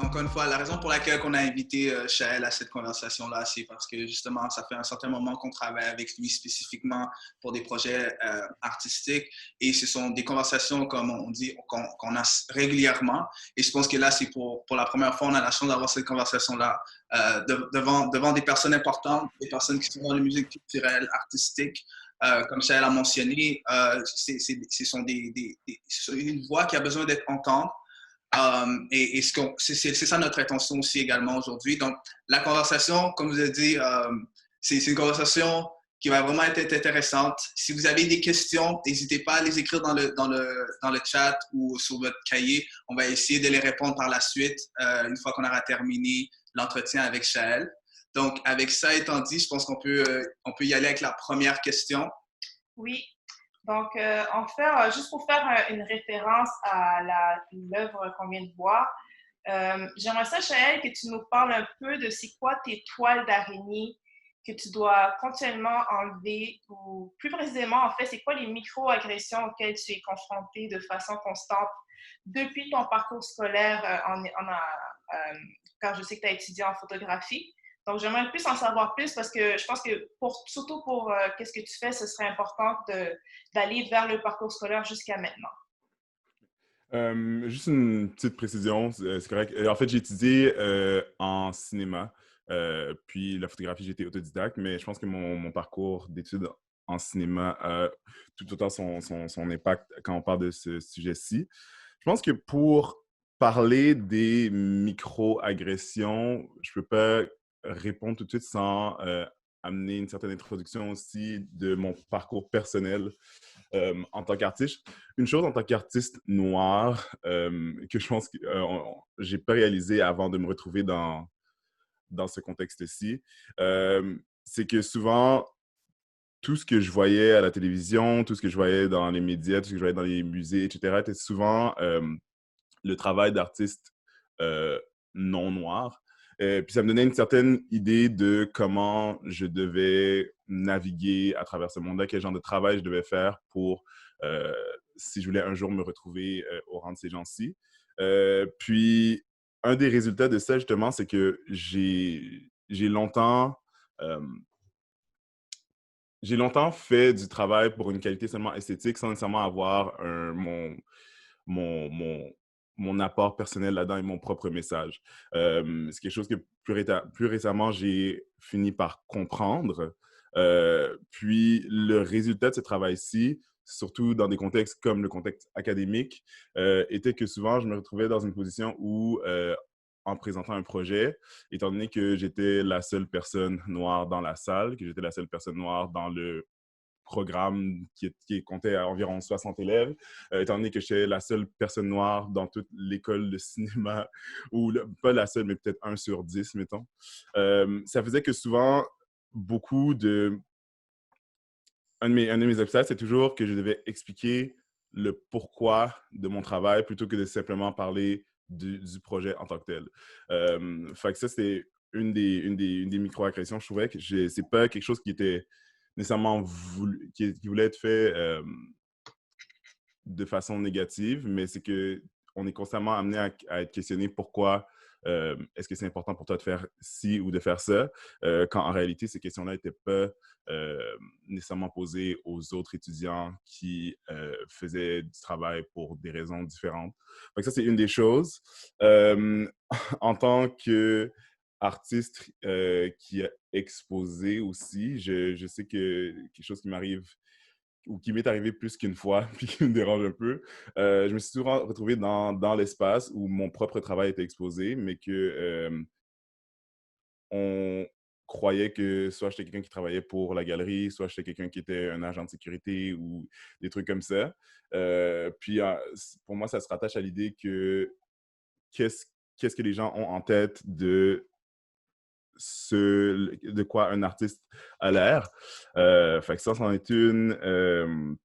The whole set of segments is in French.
Encore une fois, la raison pour laquelle on a invité Shael à cette conversation-là, c'est parce que justement, ça fait un certain moment qu'on travaille avec lui spécifiquement pour des projets artistiques et ce sont des conversations, comme on dit, qu'on a régulièrement. Et je pense que là, c'est pour la première fois, on a la chance d'avoir cette conversation-là devant des personnes importantes, des personnes qui sont dans la musique culturelle, artistique. Comme Shael a mentionné, ce sont une voix qui a besoin d'être entendue. Et c'est ça notre intention aussi également aujourd'hui. Donc, la conversation, comme je vous ai dit, c'est une conversation qui va vraiment être intéressante. Si vous avez des questions, n'hésitez pas à les écrire dans le chat ou sur votre cahier. On va essayer de les répondre par la suite, une fois qu'on aura terminé l'entretien avec Shael. Donc, avec ça étant dit, je pense on peut y aller avec la première question. Oui. Donc, en fait, juste pour faire une référence à l'œuvre qu'on vient de voir, j'aimerais ça, Chaël, que tu nous parles un peu de c'est quoi tes toiles d'araignée que tu dois continuellement enlever, ou plus précisément, en fait, c'est quoi les micro-agressions auxquelles tu es confronté de façon constante depuis ton parcours scolaire quand je sais que tu as étudié en photographie. Donc, j'aimerais plus en savoir plus parce que je pense que surtout pour qu'est-ce que tu fais, ce serait important d'aller vers le parcours scolaire jusqu'à maintenant. Juste une petite précision, c'est correct. En fait, j'ai étudié en cinéma, puis la photographie, j'ai été autodidacte, mais je pense que mon parcours d'études en cinéma a tout autant son impact quand on parle de ce sujet-ci. Je pense que pour parler des micro-agressions, je peux pas répondre tout de suite sans amener une certaine introduction aussi de mon parcours personnel en tant qu'artiste. Une chose en tant qu'artiste noir que je pense que j'ai pas réalisé avant de me retrouver dans ce contexte-ci, c'est que souvent, tout ce que je voyais à la télévision, tout ce que je voyais dans les médias, tout ce que je voyais dans les musées, etc., était souvent le travail d'artistes euh, non noirs. Puis ça me donnait une certaine idée de comment je devais naviguer à travers ce monde-là, quel genre de travail je devais faire pour, si je voulais un jour me retrouver au rang de ces gens-ci. Puis, un des résultats de ça, justement, c'est que euh, j'ai longtemps fait du travail pour une qualité seulement esthétique sans nécessairement avoir mon, mon, mon apport personnel là-dedans et mon propre message. C'est quelque chose que plus récemment, j'ai fini par comprendre. Puis le résultat de ce travail-ci, surtout dans des contextes comme le contexte académique, était que souvent, je me retrouvais dans une position où, en présentant un projet, étant donné que j'étais la seule personne noire dans la salle, que j'étais la seule personne noire dans le programme qui comptait à environ 60 élèves, étant donné que j'étais la seule personne noire dans toute l'école de cinéma, ou pas la seule, mais peut-être 1 sur 10, mettons. Ça faisait que souvent, beaucoup de... un de mes obstacles, c'est toujours que je devais expliquer le pourquoi de mon travail plutôt que de simplement parler du projet en tant que tel. Fait que ça, c'est une des micro-agressions. Je trouvais que c'est pas quelque chose qui était nécessairement qui voulait être fait de façon négative, mais c'est que on est constamment amené à être questionné pourquoi est-ce que c'est important pour toi de faire ci ou de faire ça, quand en réalité, ces questions-là n'étaient pas nécessairement posées aux autres étudiants qui faisaient du travail pour des raisons différentes. Donc ça, c'est une des choses. En tant que artiste qui a exposé aussi, je sais que quelque chose qui m'arrive ou qui m'est arrivé plus qu'une fois, puis qui me dérange un peu. Je me suis souvent retrouvé dans l'espace où mon propre travail était exposé, mais que on croyait que soit j'étais quelqu'un qui travaillait pour la galerie, soit j'étais quelqu'un qui était un agent de sécurité ou des trucs comme ça. Puis pour moi, ça se rattache à l'idée que qu'est-ce qu'est-ce que les gens ont en tête de quoi un artiste a l'air. Fait que ça, c'en est une.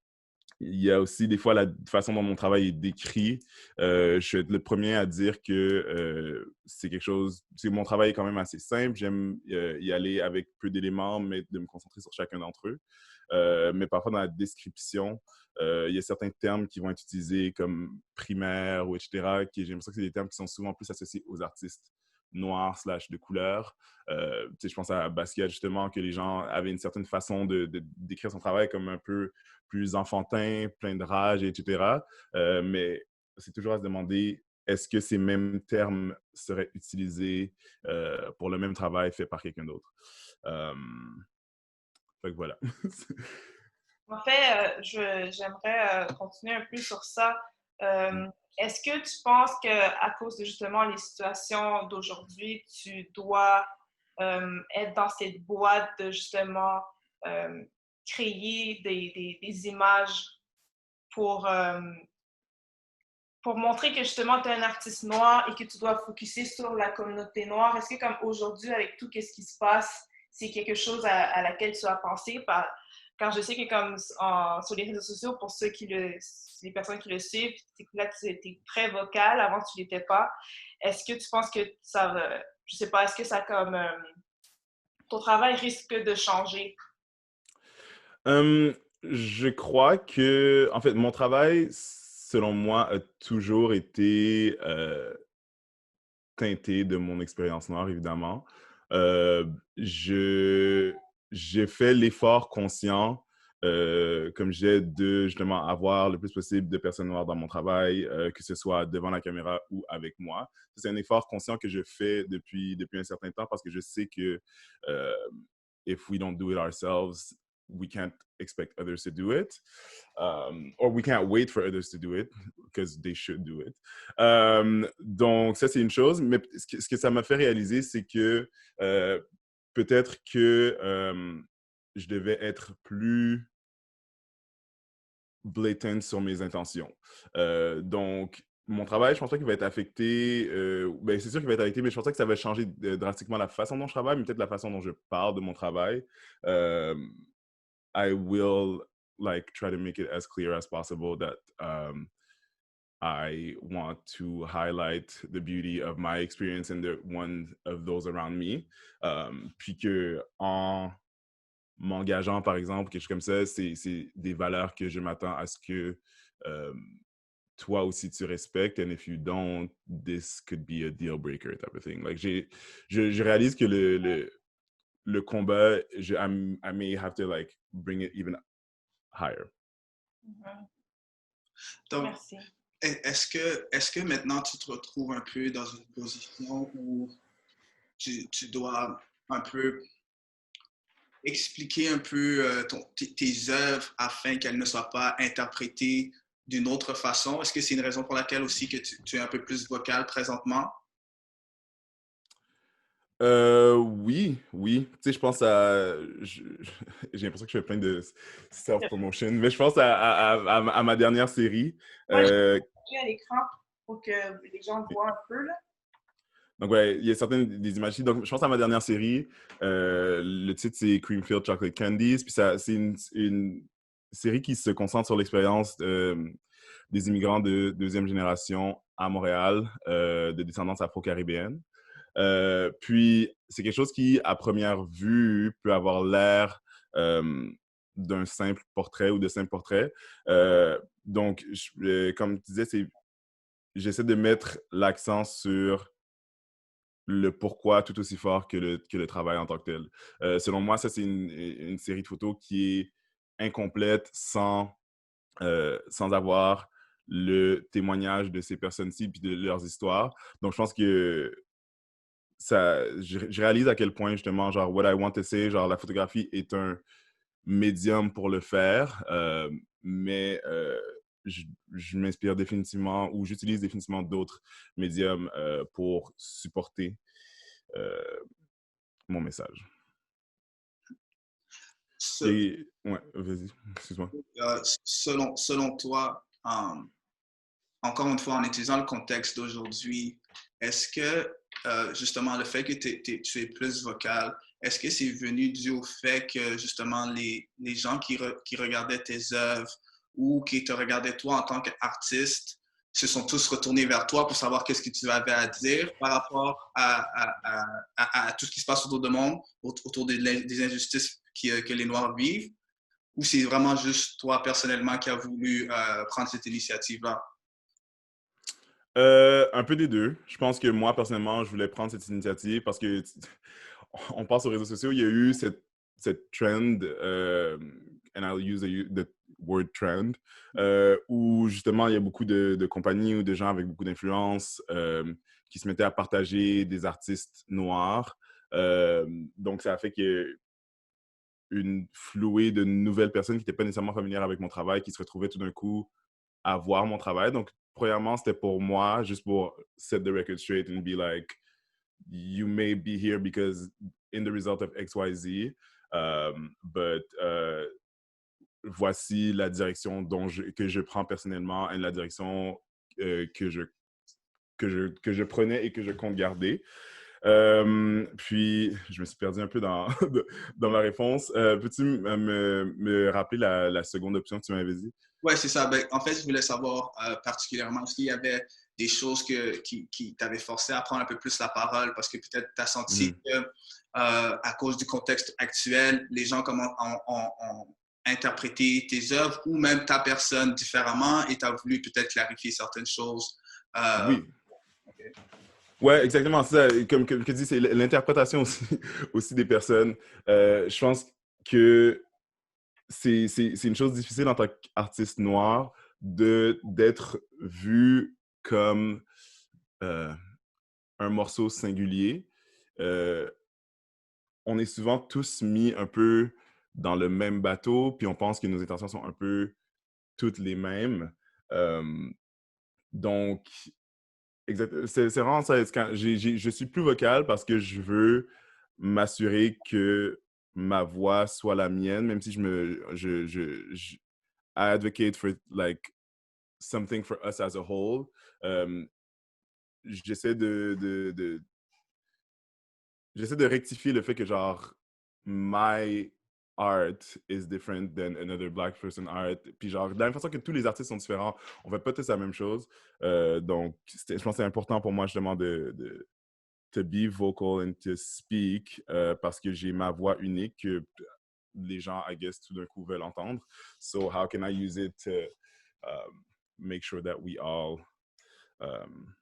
Il y a aussi des fois la façon dont mon travail est décrit. Je vais être le premier à dire que c'est quelque chose... Mon travail est quand même assez simple. J'aime y aller avec peu d'éléments, mais de me concentrer sur chacun d'entre eux. mais parfois dans la description, il y a certains termes qui vont être utilisés comme primaire ou etc. J'ai l'impression que c'est des termes qui sont souvent plus associés aux artistes noirs / de couleur. Je pense à Basquiat, justement, que les gens avaient une certaine façon de décrire son travail comme un peu plus enfantin, plein de rage, etc. Mais c'est toujours à se demander, est-ce que ces mêmes termes seraient utilisés pour le même travail fait par quelqu'un d'autre? Fait que voilà. En fait, j'aimerais continuer un peu sur ça. Est-ce que tu penses qu'à cause de justement les situations d'aujourd'hui, tu dois être dans cette boîte de justement créer des images pour, euh, pour montrer que justement tu es un artiste noir et que tu dois focuser sur la communauté noire? Est-ce que comme aujourd'hui, avec tout ce qui se passe, c'est quelque chose à laquelle tu as pensé? Car je sais que comme sur les réseaux sociaux, pour les personnes qui le suivent, c'est que là, tu étais très vocal, avant tu l'étais pas. Est-ce que tu penses que ça va, je sais pas, est-ce que ça comme, ton travail risque de changer? Je crois que, en fait, mon travail, selon moi, a toujours été teinté de mon expérience noire, évidemment. Euh, je, j'ai fait l'effort conscient, comme je disais, de justement avoir le plus possible de personnes noires dans mon travail, que ce soit devant la caméra ou avec moi. C'est un effort conscient que je fais depuis un certain temps parce que je sais que euh, if we don't do it ourselves, we can't expect others to do it, or we can't wait for others to do it because they should do it. Donc ça c'est une chose, mais ce que ça m'a fait réaliser, c'est que peut-être que je devais être plus blatant sur mes intentions. Donc mon travail, je pense pas qu'il va être affecté. Ben, c'est sûr qu'il va être affecté, mais je pense pas que ça va changer drastiquement la façon dont je travaille, mais peut-être la façon dont je parle de mon travail. Euh, I will like try to make it as clear as possible that I want to highlight the beauty of my experience and the one of those around me. Puis que en m'engageant, par exemple, quelque chose comme ça, c'est des valeurs que je m'attends à ce que toi aussi tu respectes. And if you don't, this could be a deal breaker type of thing. Like je réalise que le combat, I may have to like bring it even higher. Mhm. Donc, Merci. est-ce que maintenant tu te retrouves un peu dans une position où tu dois un peu expliquer un peu tes œuvres afin qu'elles ne soient pas interprétées d'une autre façon? Est-ce que c'est une raison pour laquelle aussi que tu es un peu plus vocal présentement? Oui, oui. Tu sais, je pense à... J'ai l'impression que je fais plein de self-promotion, mais je pense à ma dernière série. Moi, j'ai à l'écran pour que les gens voient un peu, là. Donc, ouais, il y a certaines des images ici. Donc, je pense à ma dernière série. Le titre, c'est Creamfield Chocolate Candies. Puis c'est une série qui se concentre sur l'expérience des immigrants de deuxième génération à Montréal, de descendance afro-caribéenne. Puis, c'est quelque chose qui, à première vue, peut avoir l'air d'un simple portrait ou de simple portrait. Donc, comme tu disais, j'essaie de mettre l'accent sur le pourquoi tout aussi fort que le travail en tant que tel. Selon moi, ça, c'est une série de photos qui est incomplète sans avoir le témoignage de ces personnes-ci puis de leurs histoires. Donc, je pense que je réalise à quel point, justement, genre, what I want to say, genre, la photographie est un médium pour le faire, mais je m'inspire définitivement ou j'utilise définitivement d'autres médiums pour supporter mon message. Et, ouais, vas-y, excuse-moi. Selon toi, encore une fois, en utilisant le contexte d'aujourd'hui, est-ce que justement le fait que tu es plus vocal, est-ce que c'est venu dû au fait que justement les gens qui regardaient tes œuvres ou qui te regardaient toi en tant qu'artiste se sont tous retournés vers toi pour savoir qu'est-ce que tu avais à dire par rapport à tout ce qui se passe autour du monde, autour des injustices que les Noirs vivent? ou c'est vraiment juste toi personnellement qui as voulu prendre cette initiative-là? Un peu des deux. Je pense que moi, personnellement, je voulais prendre cette initiative parce que on passe aux réseaux sociaux, il y a eu cette trend, and I'll use the word trend, où justement il y a beaucoup de compagnies ou de gens avec beaucoup d'influence qui se mettaient à partager des artistes noirs. Donc ça a fait qu'il y a une flouée de nouvelles personnes qui n'étaient pas nécessairement familières avec mon travail, qui se retrouvaient tout d'un coup à voir mon travail. Donc, premièrement, c'était pour moi, juste pour set the record straight and be like, you may be here because in the result of XYZ, but voici la direction que je prends personnellement et la direction que je prenais et que je compte garder. Puis, je me suis perdu un peu dans, dans ma réponse. Peux-tu me rappeler la seconde option que tu m'avais dit? Oui, c'est ça. Ben, en fait, je voulais savoir particulièrement s'il y avait des choses qui t'avaient forcé à prendre un peu plus la parole parce que peut-être tu as senti Mm. que, à cause du contexte actuel, les gens ont interprété tes œuvres ou même ta personne différemment et tu as voulu peut-être clarifier certaines choses. Euh, Oui. Ouais, exactement. C'est ça. Comme tu dis, c'est l'interprétation aussi, aussi des personnes. Je pense que c'est une chose difficile en tant qu'artiste noir d'être vu comme euh, un morceau singulier. Euh, on est souvent tous mis un peu dans le même bateau, puis on pense que nos intentions sont un peu toutes les mêmes. Euh, donc, c'est vraiment ça. Je suis plus vocal parce que je veux m'assurer que ma voix soit la mienne, même si je I advocate for like something for us as a whole. Euh, j'essaie j'essaie de rectifier le fait que genre my art is different than another black person art. Puis genre, de la même façon que tous les artistes sont différents, on fait pas tous la même chose. Donc, je pense que c'est important pour moi justement de to be vocal and to speak parce que j'ai ma voix unique que les gens, I guess, tout d'un coup veulent entendre. So how can I use it to make sure that we all um,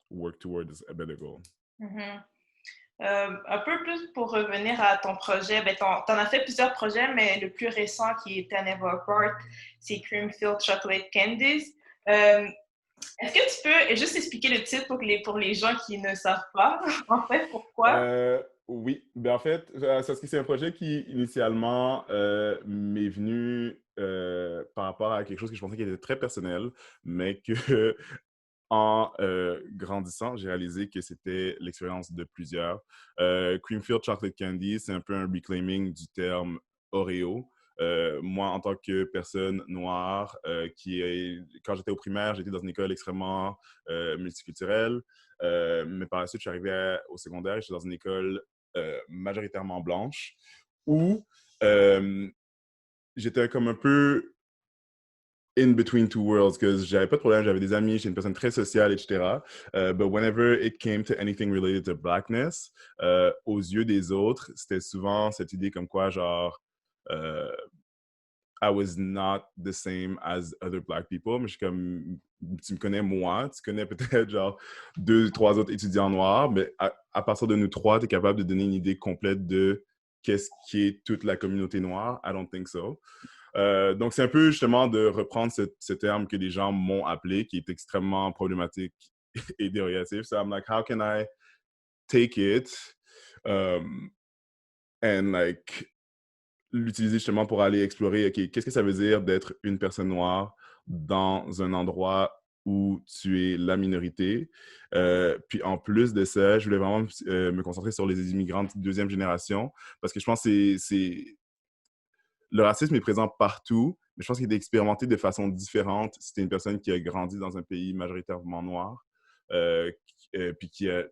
work towards a better goal? Mhm. Un peu plus pour revenir à ton projet, ben, t'en as fait plusieurs projets, mais le plus récent qui était à Never Apart, c'est Cream-Filled Chocolate Candies. Euh, Est-ce que tu peux juste expliquer le titre pour les gens qui ne savent pas, en fait, pourquoi? Oui, ben en fait, c'est un projet qui initialement m'est venu par rapport à quelque chose que je pensais qui était très personnel, mais que en grandissant, j'ai réalisé que c'était l'expérience de plusieurs. Creamfield Chocolate Candy, c'est un peu un reclaiming du terme Oreo. Moi, en tant que personne noire, quand j'étais au primaire, j'étais dans une école extrêmement multiculturelle. Mais par la suite, je suis arrivé au secondaire et je suis dans une école majoritairement blanche où euh, j'étais comme un peu in between two worlds, que j'avais pas de problème, j'avais des amis, j'étais une personne très sociale, etc. But whenever it came to anything related to blackness, aux yeux des autres, c'était souvent cette idée comme quoi, genre, euh, I was not the same as other black people, mais je suis comme, tu me connais moi, tu connais peut-être genre deux, trois autres étudiants noirs, mais à partir de nous trois, tu es capable de donner une idée complète de qu'est-ce qui est toute la communauté noire. I don't think so. Donc, c'est un peu justement de reprendre ce terme que les gens m'ont appelé, qui est extrêmement problématique et dérogatif. So I'm like, how can I take it and like l'utiliser justement pour aller explorer, OK, qu'est-ce que ça veut dire d'être une personne noire dans un endroit où tu es la minorité. Puis en plus de ça, je voulais vraiment me concentrer sur les immigrants de deuxième génération parce que je pense que le racisme est présent partout, mais je pense qu'il est expérimenté de façon différente si tu es une personne qui a grandi dans un pays majoritairement noir, puis qui a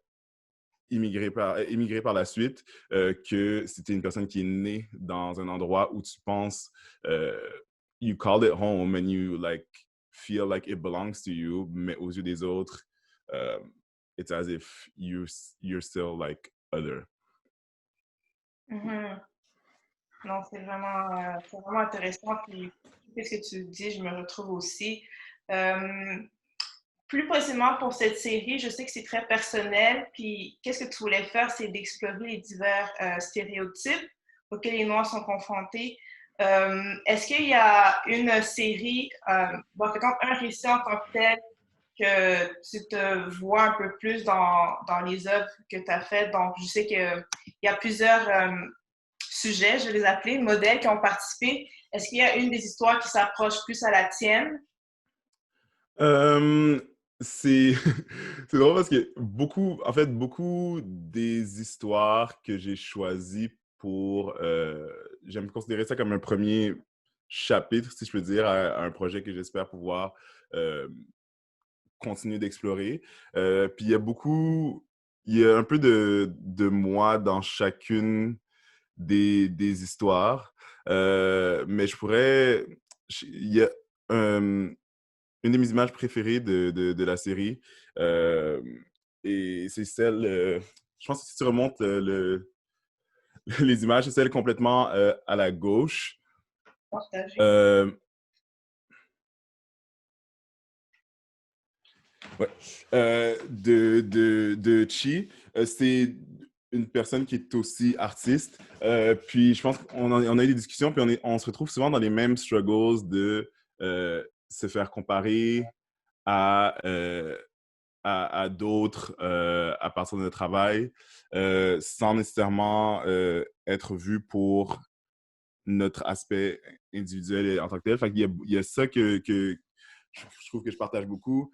immigré par la suite, que si tu es une personne qui est née dans un endroit où tu penses, you call it home and you like feel like it belongs to you, mais aux yeux des autres, it's as if you're still like other. Mhm. Non, c'est vraiment intéressant. Puis, qu'est-ce que tu dis, je me retrouve aussi. Euh, Plus précisément pour cette série, je sais que c'est très personnel. Puis, qu'est-ce que tu voulais faire, c'est d'explorer les divers stéréotypes auxquels les Noirs sont confrontés. Est-ce qu'il y a une série, bon, par exemple, un récit en tant que tel que tu te vois un peu plus dans les œuvres que tu as faites? Donc, je sais qu'il y a plusieurs sujets, je vais les appeler, modèles qui ont participé. Est-ce qu'il y a une des histoires qui s'approche plus à la tienne? Euh, c'est c'est drôle parce que beaucoup des histoires que j'ai choisies pour, j'aime considérer ça comme un premier chapitre, si je peux dire, à un projet que j'espère pouvoir euh, continuer d'explorer. Puis il y a un peu de moi dans chacune des histoires. Mais il y a un, une de mes images préférées de la série. Euh, et c'est celle, je pense que si tu remontes les images, c'est celle complètement à la gauche. Partagé. Euh, ouais. De Chi. C'est une personne qui est aussi artiste. Puis je pense on a eu des discussions, puis on se retrouve souvent dans les mêmes struggles de se faire comparer à, euh, à d'autres à partir de notre travail, sans nécessairement être vu pour notre aspect individuel en tant que tel. Fait il y a ça que je trouve que je partage beaucoup.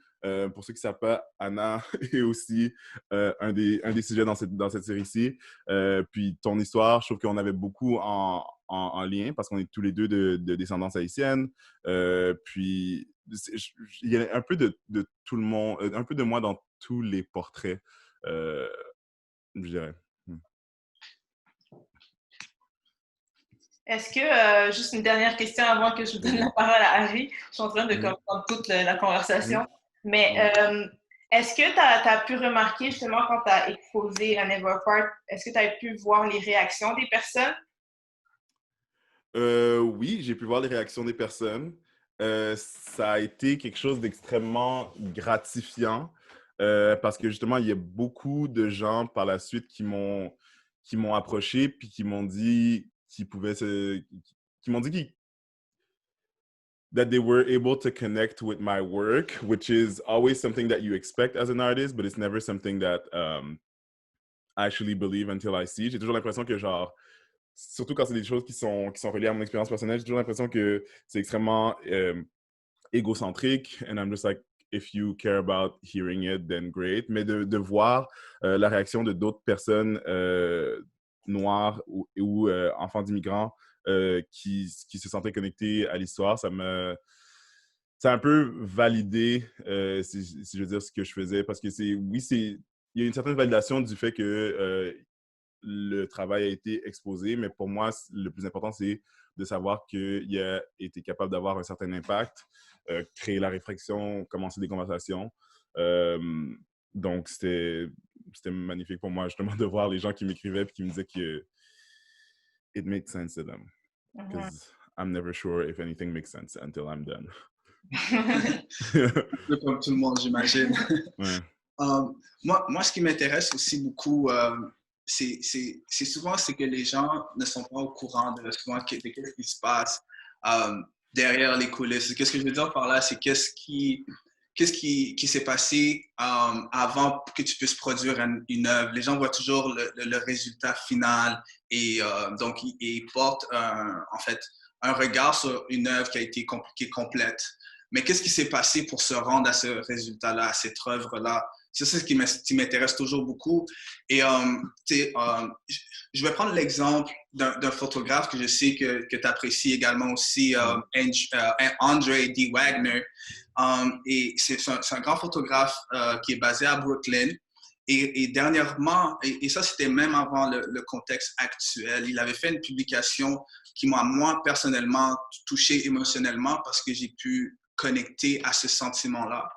Pour ceux qui ne savent pas, Anna est aussi un des sujets dans cette série-ci. Puis ton histoire, je trouve qu'on avait beaucoup en lien parce qu'on est tous les deux de descendance haïtienne. Puis il y a un peu de tout le monde, un peu de moi dans tous les portraits, euh, je dirais. Est-ce que, juste une dernière question avant que je vous donne Vas-y. la parole à Harry, je suis en train de Mhm. comprendre toute la conversation, Mhm. mais Mhm. est-ce que tu as pu remarquer justement quand tu as exposé à Never Part, est-ce que tu as pu voir les réactions des personnes? Oui, j'ai pu voir les réactions des personnes. Ça a été quelque chose d'extrêmement gratifiant parce que justement, il y a beaucoup de gens par la suite qui m'ont approché puis qui m'ont dit qui m'ont dit that they were able to connect with my work, which is always something that you expect as an artist, but it's never something that I actually believe until I see. J'ai toujours l'impression que genre surtout quand c'est des choses qui sont reliées à mon expérience personnelle, j'ai toujours l'impression que c'est extrêmement égocentrique. And I'm just like, if you care about hearing it, then great. Mais de voir la réaction de d'autres personnes noires ou enfants d'immigrants qui se sentaient connectés à l'histoire, ça a un peu validé, si je veux dire, ce que je faisais. Parce que il y a une certaine validation du fait que le travail a été exposé, mais pour moi, le plus important, c'est de savoir qu'il a été capable d'avoir un certain impact, créer la réflexion, commencer des conversations. Euh, donc, c'était magnifique pour moi, justement, de voir les gens qui m'écrivaient et qui me disaient que it made sense to them. Mhm. Because I'm never sure if anything makes sense until I'm done. Un peu comme tout le monde, j'imagine. Ouais. Euh, moi, ce qui m'intéresse aussi beaucoup, c'est souvent c'est que les gens ne sont pas au courant de souvent de qu'est-ce qui se passe derrière les coulisses. Qu'est-ce que je veux dire par là, c'est qu'est-ce qui s'est passé avant que tu puisses produire une œuvre. Les gens voient toujours le résultat final et donc ils portent en fait un regard sur une œuvre qui a été qui est complète. Mais qu'est-ce qui s'est passé pour se rendre à ce résultat-là, à cette œuvre-là? C'est ça qui m'intéresse toujours beaucoup. Et je vais prendre l'exemple d'un photographe que je sais que tu apprécies également aussi, Andre D. Wagner. Et c'est un grand photographe qui est basé à Brooklyn. Et dernièrement, et ça c'était même avant le contexte actuel, il avait fait une publication qui m'a moi personnellement touché émotionnellement parce que j'ai pu connecter à ce sentiment-là.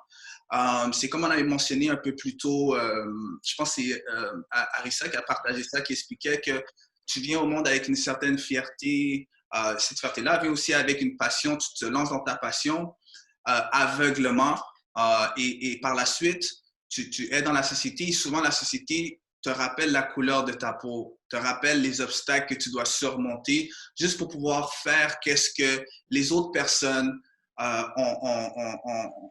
C'est comme on avait mentionné un peu plus tôt, je pense que c'est Arissa qui a partagé ça, qui expliquait que tu viens au monde avec une certaine fierté. Cette fierté-là vient aussi avec une passion. Tu te lances dans ta passion aveuglement et par la suite, tu es dans la société et souvent la société te rappelle la couleur de ta peau, te rappelle les obstacles que tu dois surmonter juste pour pouvoir faire qu'est-ce que les autres personnes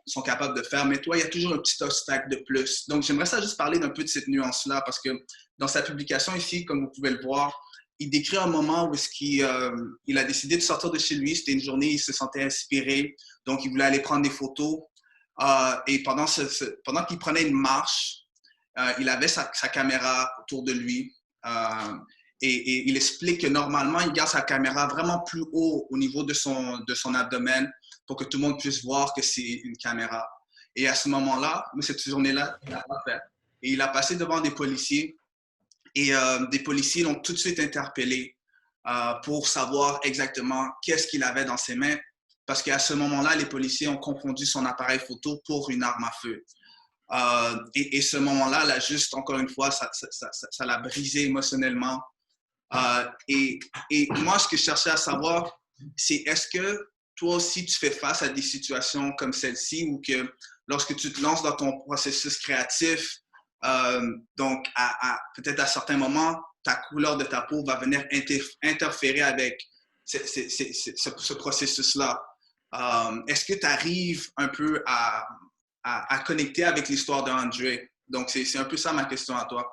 sont capables de faire. Mais toi, il y a toujours un petit obstacle de plus. Donc, j'aimerais ça juste parler d'un peu de cette nuance-là parce que dans sa publication ici, comme vous pouvez le voir, il décrit un moment où il a décidé de sortir de chez lui. C'était une journée, il se sentait inspiré. Donc, il voulait aller prendre des photos. Et pendant qu'il prenait une marche, il avait sa caméra autour de lui. Et il explique que normalement, il garde sa caméra vraiment plus haut au niveau de son abdomen pour que tout le monde puisse voir que c'est une caméra. Et à ce moment-là, cette journée-là, il n'a pas fait. Et il a passé devant des policiers. Et des policiers l'ont tout de suite interpellé pour savoir exactement qu'est-ce qu'il avait dans ses mains. Parce qu'à ce moment-là, les policiers ont confondu son appareil photo pour une arme à feu. Et ce moment-là, là, juste encore une fois, ça l'a brisé émotionnellement. Et moi, ce que je cherchais à savoir, c'est est-ce que toi aussi, tu fais face à des situations comme celle-ci ou que lorsque tu te lances dans ton processus créatif, donc peut-être à certains moments, ta couleur de ta peau va venir interférer avec ce processus-là. Est-ce que tu arrives un peu à connecter avec l'histoire d'André? Donc, c'est un peu ça ma question à toi.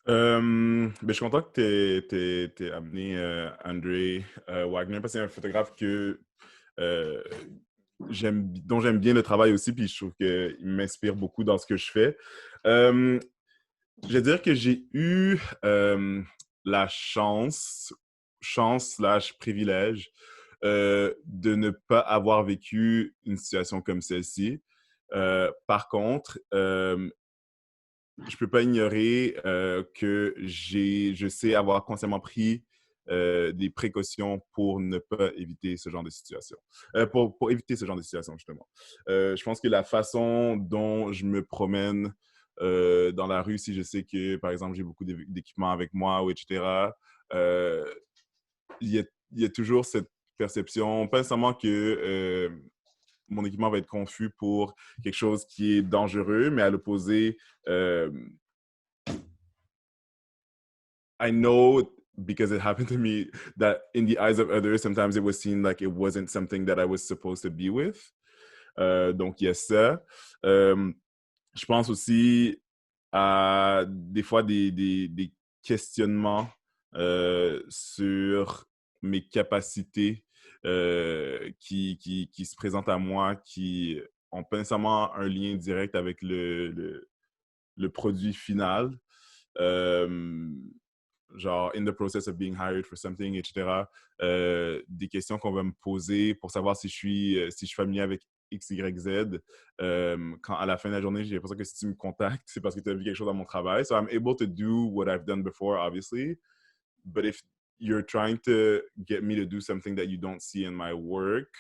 Ben, je suis content que tu aies amené André Wagner parce que c'est un photographe dont j'aime bien le travail aussi, puis je trouve qu'il m'inspire beaucoup dans ce que je fais. Je vais dire que j'ai eu la chance/privilège de ne pas avoir vécu une situation comme celle-ci. Par contre, je peux pas ignorer que je sais avoir consciemment pris des précautions pour ne pas éviter ce genre de situation. Pour éviter ce genre de situation, justement. Je pense que la façon dont je me promène dans la rue, si je sais que, par exemple, j'ai beaucoup d'équipements avec moi, ou etc., il y a toujours cette perception, pas nécessairement que mon équipement va être confus pour quelque chose qui est dangereux, mais à l'opposé, I know because it happened to me that in the eyes of others, sometimes it was seen like it wasn't something that I was supposed to be with. Donc, il y a ça. Je pense aussi à des fois des questionnements sur mes capacités qui se présentent à moi, qui ont pas nécessairement un lien direct avec le produit final. Genre, in the process of being hired for something, etc. Des questions qu'on va me poser pour savoir si je suis familier avec X, Y, Z. Quand à la fin de la journée, j'ai l'impression que si tu me contactes, c'est parce que tu as vu quelque chose dans mon travail. So I'm able to do what I've done before, obviously. But if you're trying to get me to do something that you don't see in my work,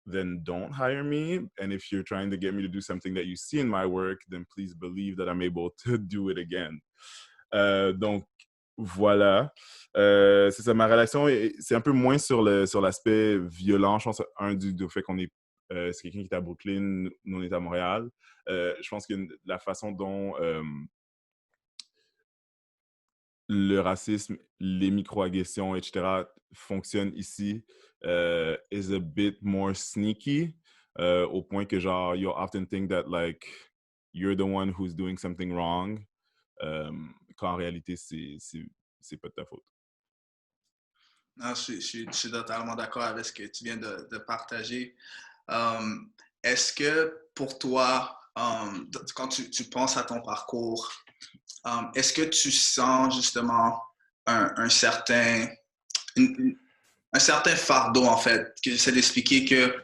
then don't hire me. And if you're trying to get me to do something that you see in my work, then please believe that I'm able to do it again. Donc, voilà. C'est ça, ma réaction, c'est un peu moins sur l'aspect violent. Je pense, du fait qu'on est c'est quelqu'un qui est à Brooklyn, nous on est à Montréal. Je pense que la façon dont le racisme, les micro-agressions, etc., fonctionnent ici is a bit more sneaky, au point que genre, you'll often think that like you're the one who's doing something wrong, quand en réalité, c'est pas de ta faute. Non, je suis totalement d'accord avec ce que tu viens de partager. Est-ce que pour toi, quand tu penses à ton parcours, est-ce que tu sens justement un certain fardeau, en fait, que j'essaie d'expliquer que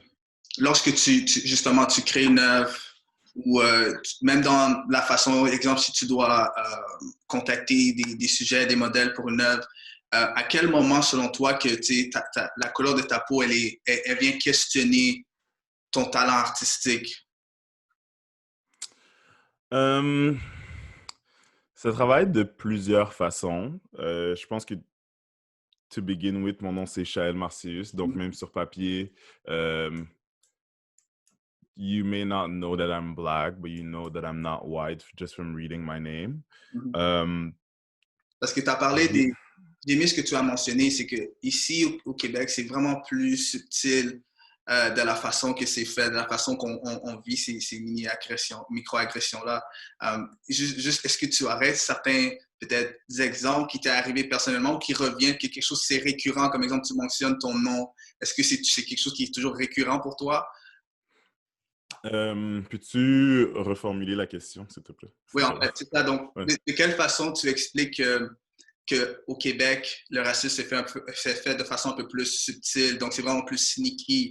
lorsque justement tu crées une œuvre ou même dans la façon, exemple, si tu dois contacter des sujets, des modèles pour une œuvre, à quel moment, selon toi, que la couleur de ta peau, elle vient questionner ton talent artistique? Ça travaille de plusieurs façons. Je pense que to begin with, mon nom c'est Shael Marcius, donc même sur papier, euh, you may not know that I'm black, but you know that I'm not white just from reading my name. Mhm. Euh, Parce que tu as parlé j'ai- j'ai aimé ce que tu as mentionné, c'est que ici au Québec, c'est vraiment plus subtil de la façon que c'est fait, de la façon qu'on on vit ces mini-agressions, micro-agressions-là. Juste, est-ce que tu aurais certains, peut-être, exemples qui t'est arrivé personnellement ou qui reviennent, que quelque chose c'est récurrent, comme exemple, tu mentionnes ton nom. Est-ce que c'est quelque chose qui est toujours récurrent pour toi? Peux-tu reformuler la question, s'il te plaît? Oui, C'est en pas... fait, c'est ça. Donc, Ouais. de quelle façon tu expliques qu'au Québec, le racisme s'est fait de façon un peu plus subtile, donc c'est vraiment plus sneaky.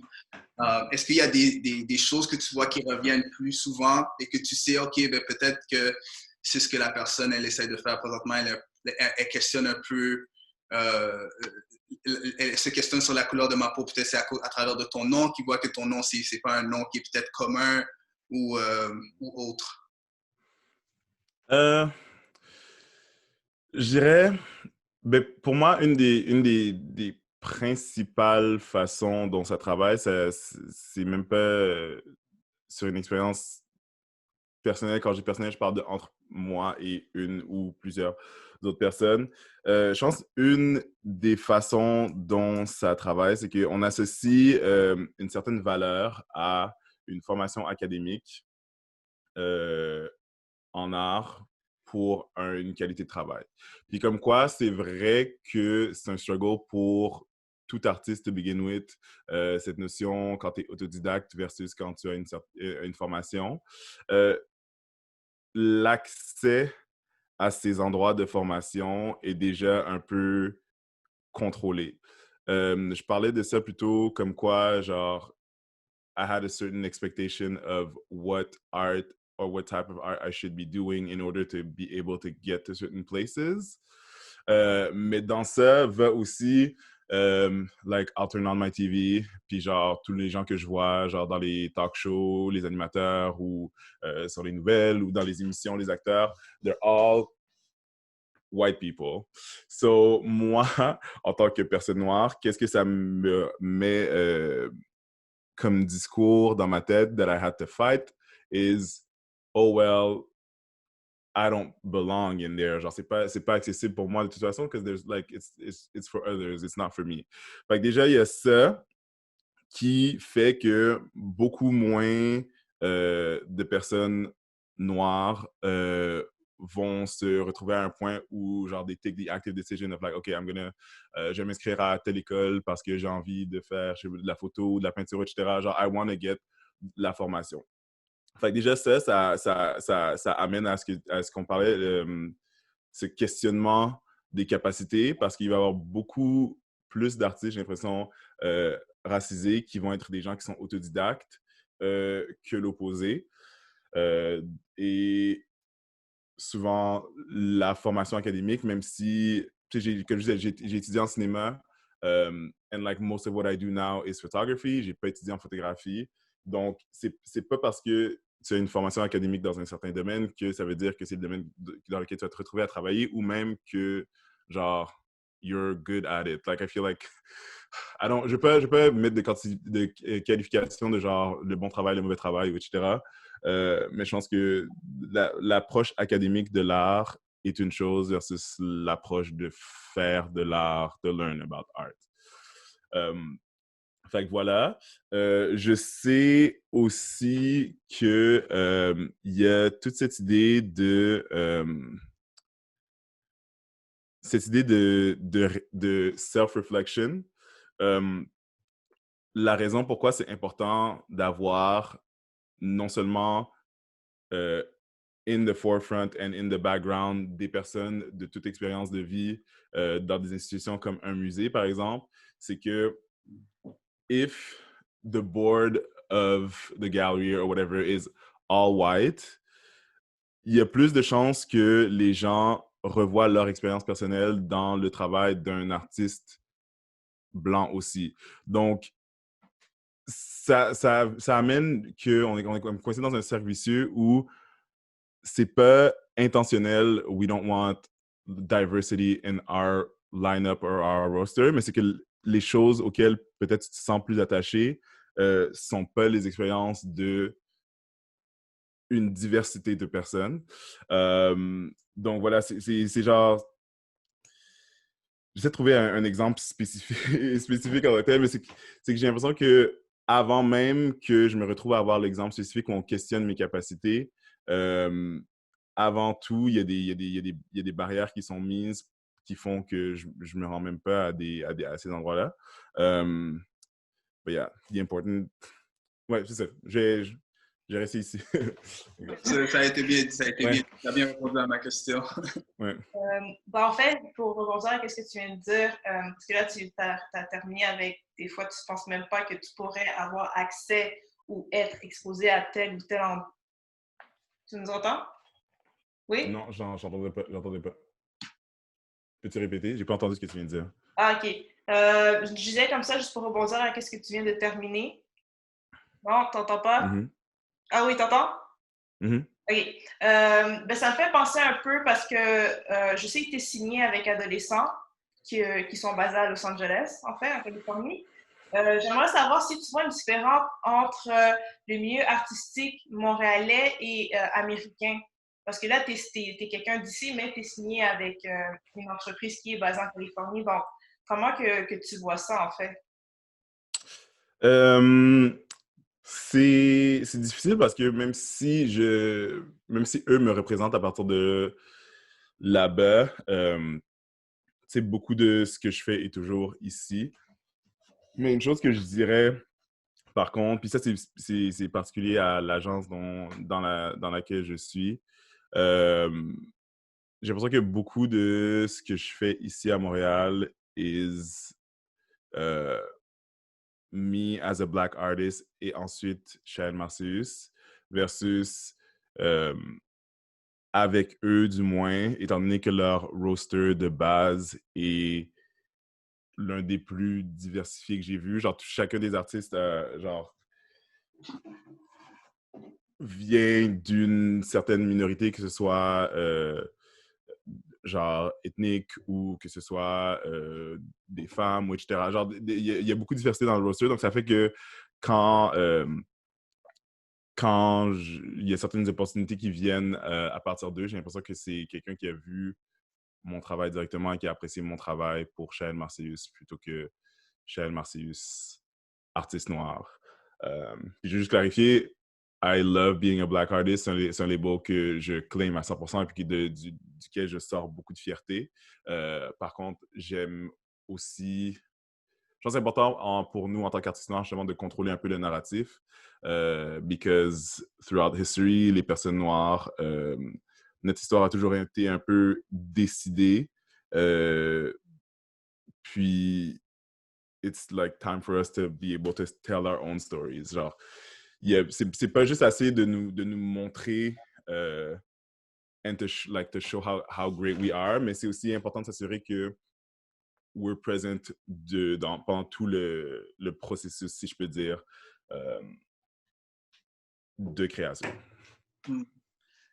Est-ce qu'il y a des choses que tu vois qui reviennent plus souvent et que tu sais, OK, ben peut-être que c'est ce que la personne, elle essaie de faire présentement, elle questionne un peu, euh, elle se questionne sur la couleur de ma peau, peut-être c'est à travers de ton nom, qui voit que ton nom, c'est pas un nom qui est peut-être commun ou autre. Euh, je dirais, ben, pour moi, des principales façons dont ça travaille, c'est même pas sur une expérience personnelle. Quand je dis personnelle, je parle de entre moi et une ou plusieurs autres personnes. Je pense une des façons dont ça travaille, c'est qu'on associe une certaine valeur à une formation académique euh, en art pour une qualité de travail. Puis comme quoi, c'est vrai que c'est un struggle pour tout artiste to begin with, cette notion quand tu es autodidacte versus quand tu as une formation. Euh, L'accès à ces endroits de formation est déjà un peu contrôlé. Je parlais de ça plutôt comme quoi, genre, I had a certain expectation of what art or what type of art I should be doing in order to be able to get to certain places. Mais dans ça va aussi like I'll turn on my TV, puis genre tous les gens que je vois, genre dans les talk shows, les animateurs ou sur les nouvelles ou dans les émissions, les acteurs, they're all white people. So moi, en tant que personne noire, qu'est-ce que ça me met comme discours dans ma tête that I had to fight is, oh well, I don't belong in there. Genre, c'est pas accessible pour moi de toute façon, because there's like, it's for others, it's not for me. Fait que déjà, il y a ça qui fait que beaucoup moins de personnes noires vont se retrouver à un point où, genre, they take the active decision of like, OK, je vais m'inscrire à telle école parce que j'ai envie de faire de la photo, de la peinture, etc. Genre, I want to get la formation. Fait que déjà, ça amène à ce qu'on parlait, ce questionnement des capacités, parce qu'il va y avoir beaucoup plus d'artistes, j'ai l'impression, racisés, qui vont être des gens qui sont autodidactes que l'opposé. Et souvent, la formation académique, même si, tu sais, comme je disais, j'ai étudié en cinéma, and like most of what I do now is photography. J'ai pas étudié en photographie. Donc, c'est pas parce que tu as une formation académique dans un certain domaine que ça veut dire que c'est le domaine dans lequel tu vas te retrouver à travailler ou même que, genre, you're good at it. Like, I feel like, je peux mettre de qualifications de genre le bon travail, le mauvais travail, etc. Mais je pense que l'approche académique de l'art est une chose versus l'approche de faire de l'art, de learn about art. Fait que voilà. Je sais aussi que il y a toute cette idée de self-reflection. Euh, la raison pourquoi c'est important d'avoir non seulement euh, in the forefront and in the background des personnes de toute expérience de vie dans des institutions comme un musée, par exemple, c'est que if the board of the gallery or whatever is all white, il y a plus de chances que les gens revoient leur expérience personnelle dans le travail d'un artiste blanc aussi. Donc, ça amène qu'on est coincé dans un cercle vicieux où c'est pas intentionnel, we don't want diversity in our lineup or our roster, mais c'est que les choses auxquelles peut-être tu te sens plus attaché sont pas les expériences de une diversité de personnes. Donc voilà, c'est genre... J'essaie de trouver un exemple spécifique, spécifique en hôtel, mais c'est que j'ai l'impression que avant même que je me retrouve à avoir l'exemple spécifique où on questionne mes capacités, euh, avant tout, il y a des barrières qui sont mises qui font que je me rends même pas à ces endroits-là. But yeah, the important... Ouais, c'est ça. J'ai resté ici. Ça a été bien, ça a été Ouais, bien. Tu as bien répondu à ma question. ouais. En fait, pour rebondir à ce que tu viens de dire, parce que là, tu as terminé avec des fois, tu ne penses même pas que tu pourrais avoir accès ou être exposé à tel ou tel endroit. Tu nous entends? Oui? Non, j'entendais pas. J'entendais pas. Peux-tu répéter? J'ai pas entendu ce que tu viens de dire. Ah, OK. Je disais comme ça, juste pour rebondir à ce que tu viens de terminer. Non, t'entends pas? Mhm, Ah oui, t'entends? mhm, OK. Ben, ça me fait penser un peu parce que je sais que tu es signé avec adolescents qui sont basés à Los Angeles, en fait, en Californie. J'aimerais savoir si tu vois une différence entre le milieu artistique montréalais et américain. Parce que là, tu es quelqu'un d'ici, mais tu es signé avec une entreprise qui est basée en Californie. Donc, comment que tu vois ça, en fait? Euh, c'est difficile parce que même si eux me représentent à partir de là-bas, beaucoup de ce que je fais est toujours ici. Mais une chose que je dirais, par contre, puis ça, c'est particulier à l'agence dans laquelle je suis, euh, j'ai l'impression que beaucoup de ce que je fais ici à Montréal is euh, me as a black artist et ensuite Shane Marcius versus euh, avec eux du moins, étant donné que leur roster de base est l'un des plus diversifiés que j'ai vu. Genre, chacun des artistes, genre, vient d'une certaine minorité, que ce soit genre ethnique ou que ce soit des femmes, ou etc. Genre, il y a beaucoup de diversité dans le roster, donc ça fait que quand, il y a certaines opportunités qui viennent à partir d'eux, j'ai l'impression que c'est quelqu'un qui a vu mon travail directement et qui a apprécié mon travail pour Shael Marcellus plutôt que Shael Marcellus, artiste noir. Puis je vais juste clarifier, I love being a black artist. C'est un label que je claim à 100% et puis duquel je sors beaucoup de fierté. Par contre, j'aime aussi... Je pense que c'est important pour nous, en tant qu'artistes noirs, justement, de contrôler un peu le narratif. Because throughout history, les personnes noires, notre histoire a toujours été un peu décidée. Puis, it's like time for us to be able to tell our own stories. Genre, c'est pas juste assez de nous montrer and to show how great we are, mais c'est aussi important de s'assurer que we're present pendant tout le processus, si je peux dire, euh, de création.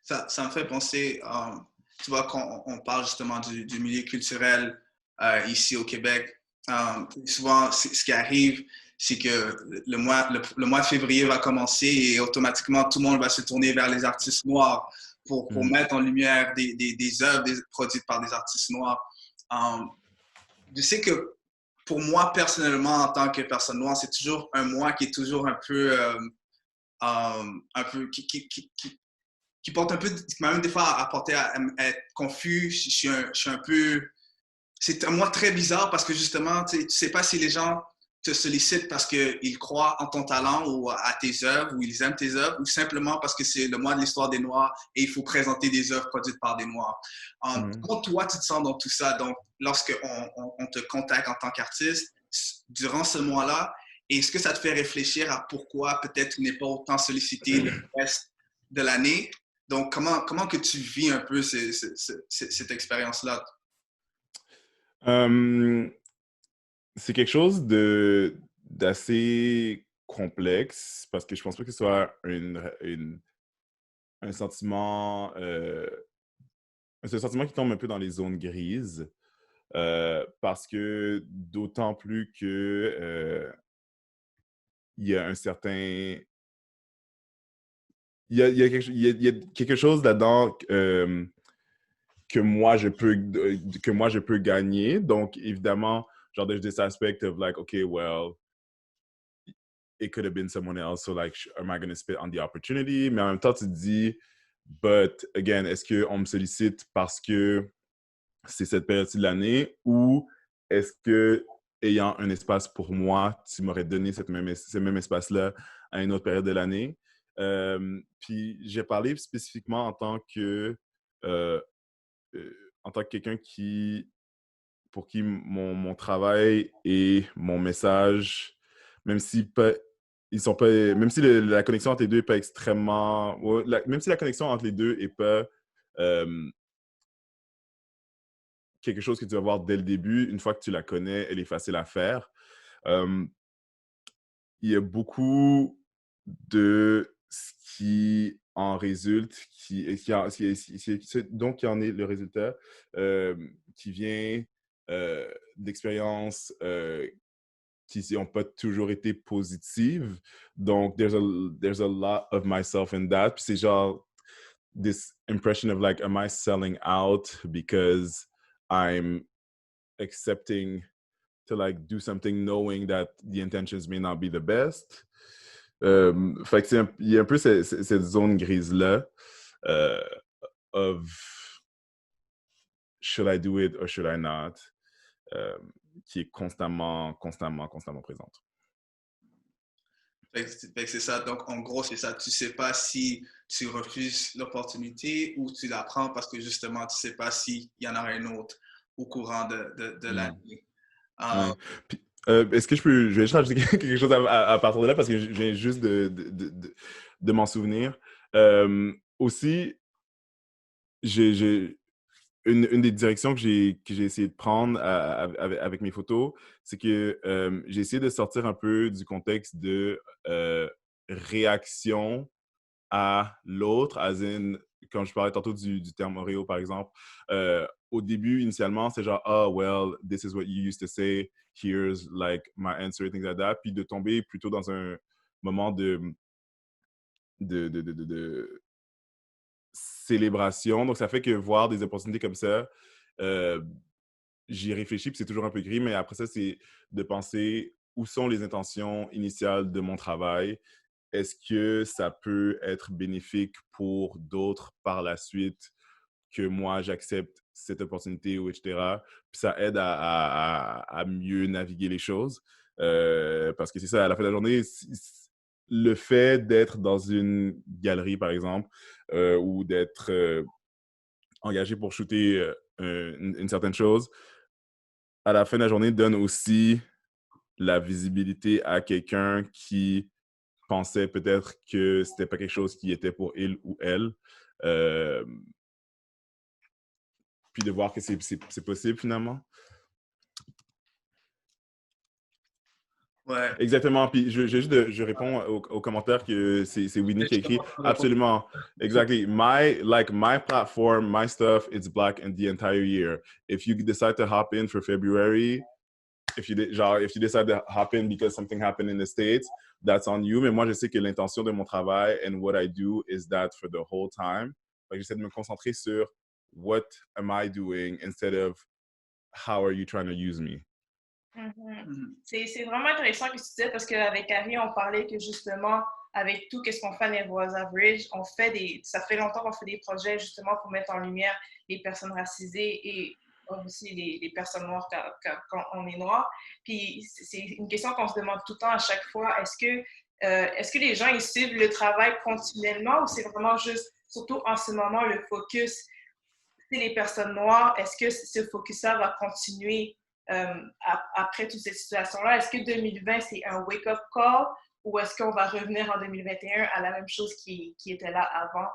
Ça me fait penser, tu vois, quand on parle justement du milieu culturel ici au Québec, souvent, ce qui arrive, c'est que le mois de février va commencer et automatiquement, tout le monde va se tourner vers les artistes noirs pour mettre en lumière des œuvres produites par des artistes noirs. Je sais que pour moi, personnellement, en tant que personne noire, c'est toujours un mois qui est toujours un peu qui porte un peu, qui m'a même des fois apporté à être confus. Je suis un peu... C'est un mois très bizarre parce que justement, tu sais pas si les gens te sollicitent parce qu'ils croient en ton talent ou à tes œuvres, ou ils aiment tes œuvres, ou simplement parce que c'est le mois de l'histoire des Noirs et il faut présenter des œuvres produites par des Noirs. Comment toi, tu te sens dans tout ça? Donc, lorsque on te contacte en tant qu'artiste, durant ce mois-là, est-ce que ça te fait réfléchir à pourquoi peut-être tu n'es pas autant sollicité le reste de l'année? Donc, comment que tu vis un peu cette expérience-là? C'est quelque chose d'assez complexe parce que je pense pas que ce soit un sentiment, c'est un sentiment qui tombe un peu dans les zones grises, parce que d'autant plus que il y a un certain, il y a quelque chose là-dedans que moi je peux gagner. Donc évidemment, genre there's this aspect of like, okay, well, it could have been someone else, so like, am I going to spit on the opportunity? Mais en même temps, tu te dis, but again, est-ce qu'on me sollicite parce que c'est cette période de l'année ou est-ce que, ayant un espace pour moi, tu m'aurais donné ce même espace-là à une autre période de l'année? Puis j'ai parlé spécifiquement euh, en tant que quelqu'un pour qui mon travail et mon message, même si pas, ils sont pas, même si la connexion entre les deux n'est pas extrêmement, ouais, même si la connexion entre les deux n'est pas euh, quelque chose que tu vas voir dès le début, une fois que tu la connais, elle est facile à faire. Euh, il y a beaucoup de ce qui en résulte, donc qui en est le résultat, qui vient d'expériences qui n'ont pas toujours été positives. Donc, there's a lot of myself in that. Puis c'est genre this impression of like, am I selling out because I'm accepting to like do something knowing that the intentions may not be the best. Fait que il y a un peu cette zone grise-là euh, of should I do it or should I not, euh, qui est constamment présente. Fait que c'est ça. Donc, en gros, c'est ça. Tu ne sais pas si tu refuses l'opportunité ou tu la prends parce que justement, tu ne sais pas s'il y en aura une autre au courant de l'année. Ouais. Puis, est-ce que je vais juste rajouter quelque chose à partir de là parce que je viens juste de m'en souvenir. Aussi, j'ai une des directions que j'ai essayé de prendre avec mes photos, c'est que j'ai essayé de sortir un peu du contexte de réaction à l'autre, as in, quand je parlais tantôt du terme Oreo, par exemple, au début, initialement, c'est genre, oh, well, this is what you used to say, here's like my answer, things like that, puis de tomber plutôt dans un moment de célébration. Donc, ça fait que voir des opportunités comme ça, euh, j'y réfléchis, puis c'est toujours un peu gris, mais après ça, c'est de penser où sont les intentions initiales de mon travail. Est-ce que ça peut être bénéfique pour d'autres par la suite que moi, j'accepte cette opportunité ou etc. Puis ça aide à mieux naviguer les choses. Parce que c'est ça, à la fin de la journée, le fait d'être dans une galerie, par exemple, ou d'être engagé pour shooter une certaine chose, à la fin de la journée, donne aussi la visibilité à quelqu'un qui pensait peut-être que c'était pas quelque chose qui était pour il ou elle. Euh, Puis de voir que c'est possible finalement. Ouais. Exactement. Puis je réponds aux commentaires que c'est Whitney qui a écrit. Absolument. Exactly. My platform, my stuff, it's black and the entire year. If you decide to hop in for February, if you decide to hop in because something happened in the States, that's on you. Mais moi, je sais que l'intention de mon travail and what I do is that for the whole time. J'essaie de me concentrer sur what am I doing instead of how are you trying to use me. C'est vraiment intéressant ce que tu disais parce qu'avec Harry, on parlait que justement, avec tout ce qu'on fait à Nervoise Average, ça fait longtemps qu'on fait des projets justement pour mettre en lumière les personnes racisées et aussi les personnes noires quand on est noir. Puis c'est une question qu'on se demande tout le temps à chaque fois. Est-ce que les gens ils suivent le travail continuellement ou c'est vraiment juste, surtout en ce moment, le focus, c'est les personnes noires? Est-ce que ce focus-là va continuer après toute cette situation-là? Est-ce que 2020, c'est un wake-up call ou est-ce qu'on va revenir en 2021 à la même chose qui était là avant?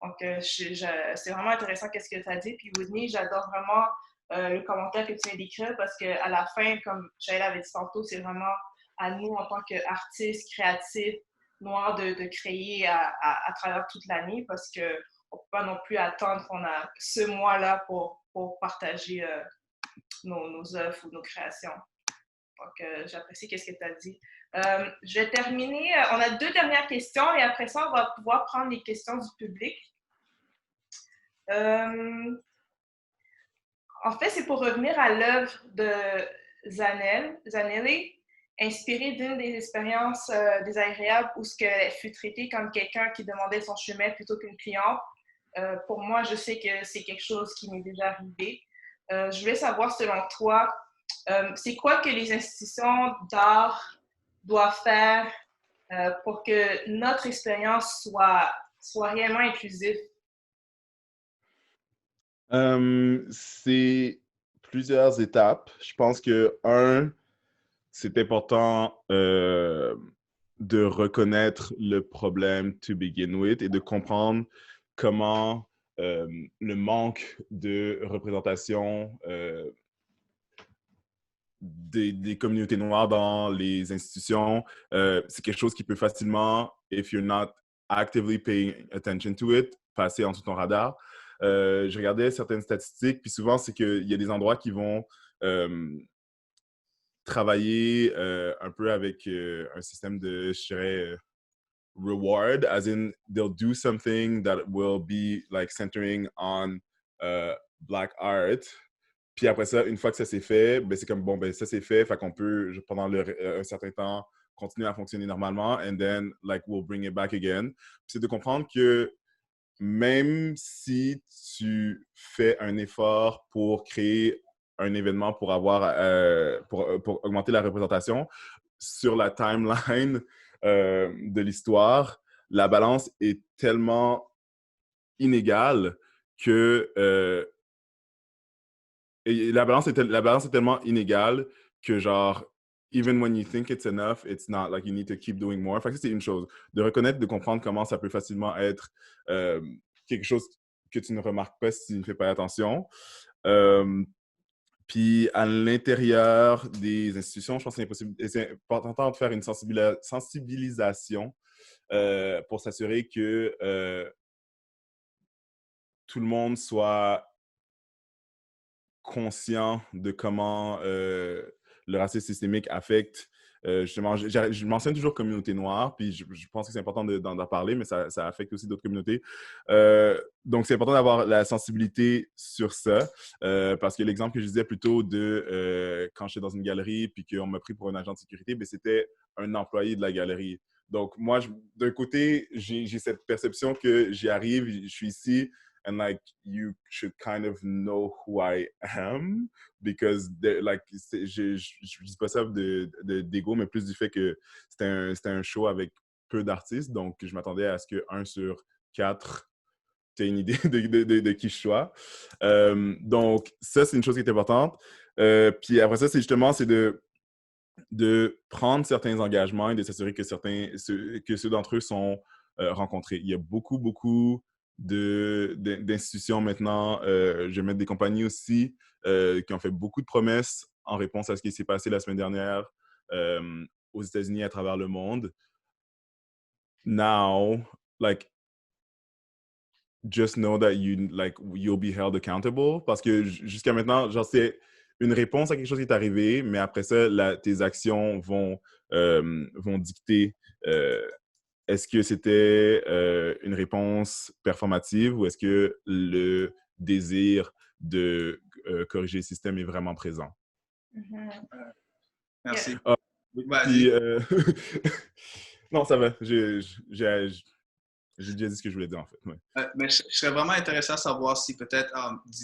Donc, c'est vraiment intéressant qu'est-ce que tu as dit. Puis, Whitney, j'adore vraiment le commentaire que tu viens d'écrire parce qu'à la fin, comme Shaila avait dit tantôt, c'est vraiment à nous en tant qu'artistes, créatifs, noir de créer à travers toute l'année parce qu'on ne peut pas non plus attendre qu'on a ce mois-là pour partager nos œuvres ou nos créations. Donc, j'apprécie ce que tu as dit. Je vais terminer. On a 2 dernières questions et après ça, on va pouvoir prendre les questions du public. En fait, c'est pour revenir à l'œuvre de Zanelli, inspirée d'une des expériences désagréables où elle fut traitée comme quelqu'un qui demandait son chemin plutôt qu'une cliente. Pour moi, je sais que c'est quelque chose qui m'est déjà arrivé. Je voulais savoir, selon toi, c'est quoi que les institutions d'art doivent faire pour que notre expérience soit réellement inclusive? C'est plusieurs étapes. Je pense que, c'est important de reconnaître le problème to begin with et de comprendre comment le manque de représentation des communautés noires dans les institutions, c'est quelque chose qui peut facilement, if you're not actively paying attention to it, passer en dessous de ton radar. Je regardais certaines statistiques, puis souvent, c'est qu'il y a des endroits qui vont travailler un peu avec un système de, je dirais, reward, as in they'll do something that will be like centering on Black art. Puis après ça, une fois que ça s'est fait, ben c'est comme, bon, ben ça c'est fait, fait qu'on peut, pendant un certain temps, continuer à fonctionner normalement, and then, like, we'll bring it back again. Puis c'est de comprendre que même si tu fais un effort pour créer un événement pour pour augmenter la représentation, sur la timeline de l'histoire, la balance est tellement inégale que la balance est tellement inégale que, genre, even when you think it's enough, it's not. Like, you need to keep doing more. Fait que ça, c'est une chose. De reconnaître, de comprendre comment ça peut facilement être quelque chose que tu ne remarques pas si tu ne fais pas attention. Puis, à l'intérieur des institutions, je pense que c'est important de faire une sensibilisation pour s'assurer que tout le monde soit conscient de comment le racisme systémique affecte. Justement, je mentionne toujours communauté noire, puis je pense que c'est important d'en parler, mais ça affecte aussi d'autres communautés. Donc, c'est important d'avoir la sensibilité sur ça, parce que l'exemple que je disais plus tôt de quand j'étais dans une galerie puis qu'on m'a pris pour un agent de sécurité, ben, c'était un employé de la galerie. Donc, moi, d'un côté, j'ai cette perception que j'y arrive, je suis ici, and like you should kind of know who I am because like je dis pas ça d'ego, mais plus du fait que c'était un show avec peu d'artistes, donc je m'attendais à ce que 1 sur 4 t'aies une idée de qui je sois. Donc ça, c'est une chose qui est importante. Puis après ça, c'est de prendre certains engagements et de s'assurer que ceux d'entre eux sont rencontrés. Il y a beaucoup d'institutions maintenant. Je vais mettre des compagnies aussi qui ont fait beaucoup de promesses en réponse à ce qui s'est passé la semaine dernière aux États-Unis et à travers le monde. Now, like, just know that you'll be held accountable, parce que jusqu'à maintenant, genre, c'est une réponse à quelque chose qui est arrivé, mais après ça, tes actions vont dicter est-ce que c'était une réponse performative ou est-ce que le désir de corriger le système est vraiment présent? Merci. Puis, non, ça va. J'ai déjà dit ce que je voulais dire, en fait. Ouais. Mais je serais vraiment intéressé à savoir si peut-être,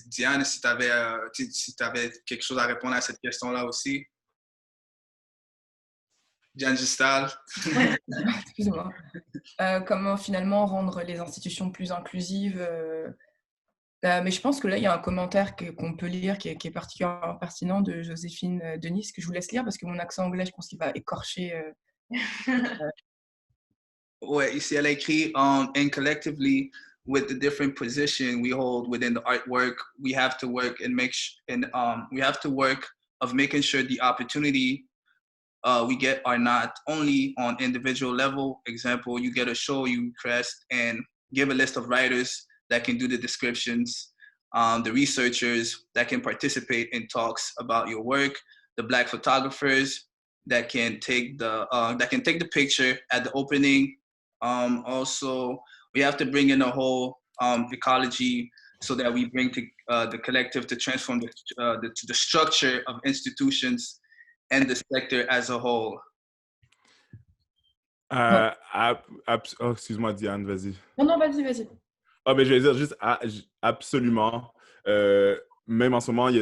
Diane, si tu avais quelque chose à répondre à cette question-là aussi. Diane Gistal. Excuse-moi. Comment finalement rendre les institutions plus inclusives mais je pense que là, il y a un commentaire qu'on peut lire qui est particulièrement pertinent de Joséphine Denis, que je vous laisse lire parce que mon accent anglais, je pense qu'il va écorcher. Ouais, ici, elle a écrit and collectively, with the different position we hold within the artwork, we have to work and we have to work of making sure the opportunity we get are not only on individual level. Example, you get a show, you request and give a list of writers that can do the descriptions, the researchers that can participate in talks about your work, the Black photographers that can take the picture at the opening. Also, we have to bring in a whole ecology so that we bring the collective to transform the structure of institutions and the sector as a whole. Oh, excuse-moi, Diane, vas-y. Non, vas-y. Ah, mais je vais dire juste absolument. Même en ce moment, il y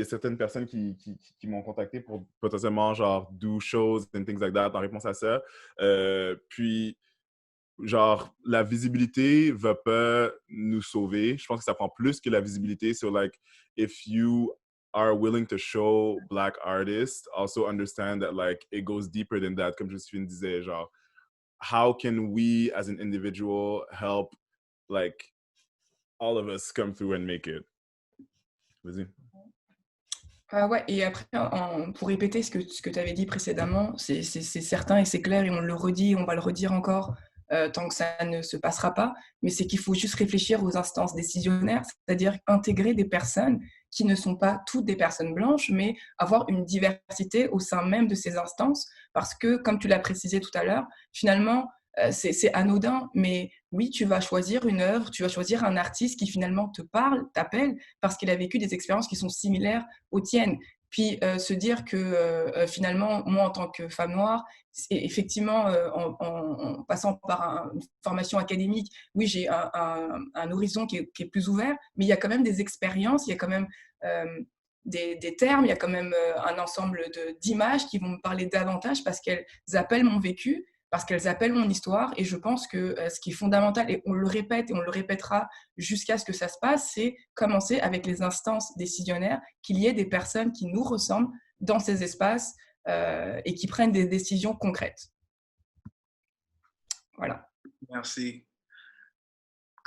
a certaines personnes qui m'ont contacté pour potentiellement, genre, do shows and things like that en réponse à ça. Puis, genre, la visibilité va pas nous sauver. Je pense que ça prend plus que la visibilité. So, like, if you are willing to show Black artists, also understand that, like, it goes deeper than that. Comme Josephine disait, genre, how can we, as an individual, help, like, all of us come through and make it? Vas-y. Ouais, et après, pour répéter ce que tu avais dit précédemment, c'est certain et c'est clair, et on le redit, on va le redire encore tant que ça ne se passera pas, mais c'est qu'il faut juste réfléchir aux instances décisionnaires, c'est-à-dire intégrer des personnes qui ne sont pas toutes des personnes blanches, mais avoir une diversité au sein même de ces instances, parce que, comme tu l'as précisé tout à l'heure, finalement, c'est anodin, mais oui, tu vas choisir une œuvre, tu vas choisir un artiste qui finalement te parle, t'appelle, parce qu'il a vécu des expériences qui sont similaires aux tiennes. Puis se dire que finalement, moi, en tant que femme noire, effectivement, en passant par une formation académique, oui, j'ai un horizon qui est plus ouvert, mais il y a quand même des expériences, il y a quand même des termes, il y a quand même un ensemble d'images qui vont me parler davantage parce qu'elles appellent mon vécu, parce qu'elles appellent mon histoire. Et je pense que ce qui est fondamental, et on le répète et on le répétera jusqu'à ce que ça se passe, c'est commencer avec les instances décisionnaires, qu'il y ait des personnes qui nous ressemblent dans ces espaces et qui prennent des décisions concrètes. Voilà. Merci.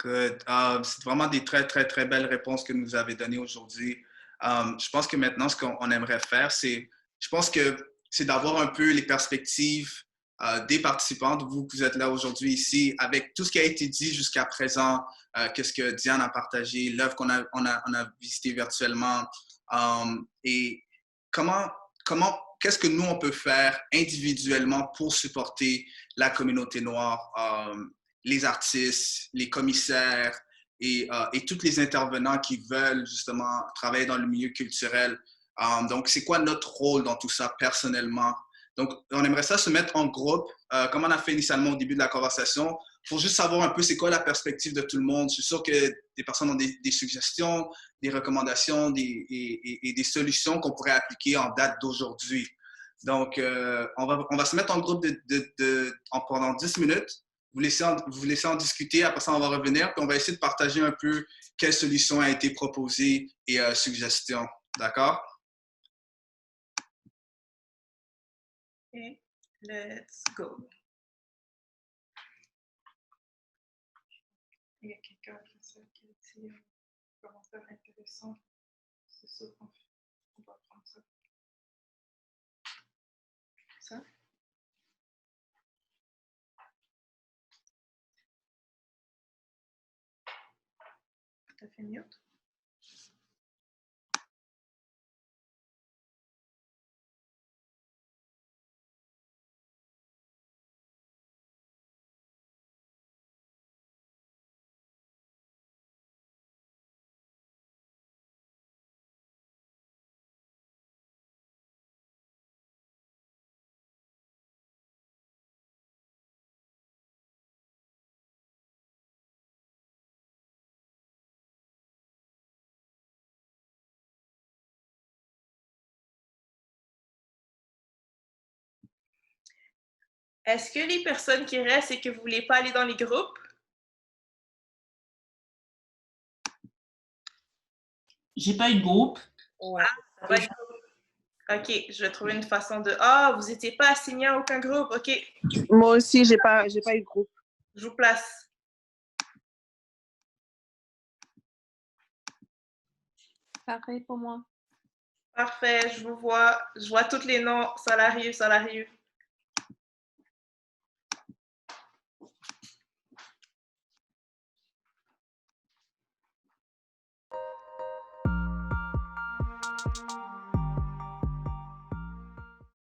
Good. C'est vraiment des très, très, très belles réponses que vous avez données aujourd'hui. Je pense que maintenant, ce qu'on aimerait faire, c'est d'avoir un peu les perspectives des participantes. Vous êtes là aujourd'hui ici, avec tout ce qui a été dit jusqu'à présent, qu'est-ce que Diane a partagé, l'œuvre qu'on a visitée virtuellement, et qu'est-ce que nous, on peut faire individuellement pour supporter la communauté noire, les artistes, les commissaires et tous les intervenants qui veulent justement travailler dans le milieu culturel. Donc, c'est quoi notre rôle dans tout ça personnellement? Donc, on aimerait ça se mettre en groupe, comme on a fait initialement au début de la conversation, pour juste savoir un peu c'est quoi la perspective de tout le monde. Je suis sûr que des personnes ont des suggestions, des recommandations et des solutions qu'on pourrait appliquer en date d'aujourd'hui. Donc, on va se mettre en groupe pendant 10 minutes. Vous laissez en discuter, après ça, on va revenir, puis on va essayer de partager un peu quelle solution a été proposée et suggestions. D'accord? Okay, let's go. Il y a quelqu'un qui a dit commentaire intéressant. C'est ça qu'on fait. On va prendre ça. Ça? T'as fait mute? Est-ce que les personnes qui restent et que vous ne voulez pas aller dans les groupes? J'ai pas eu de groupe. Ouais. Ah, ça va être... OK, je vais trouver une façon de... Ah, vous n'étiez pas assigné à aucun groupe. OK. Moi aussi, j'ai pas eu de groupe. Je vous place. Pareil pour moi. Parfait, je vous vois. Je vois tous les noms. Ça l'arrive, ça l'arrive.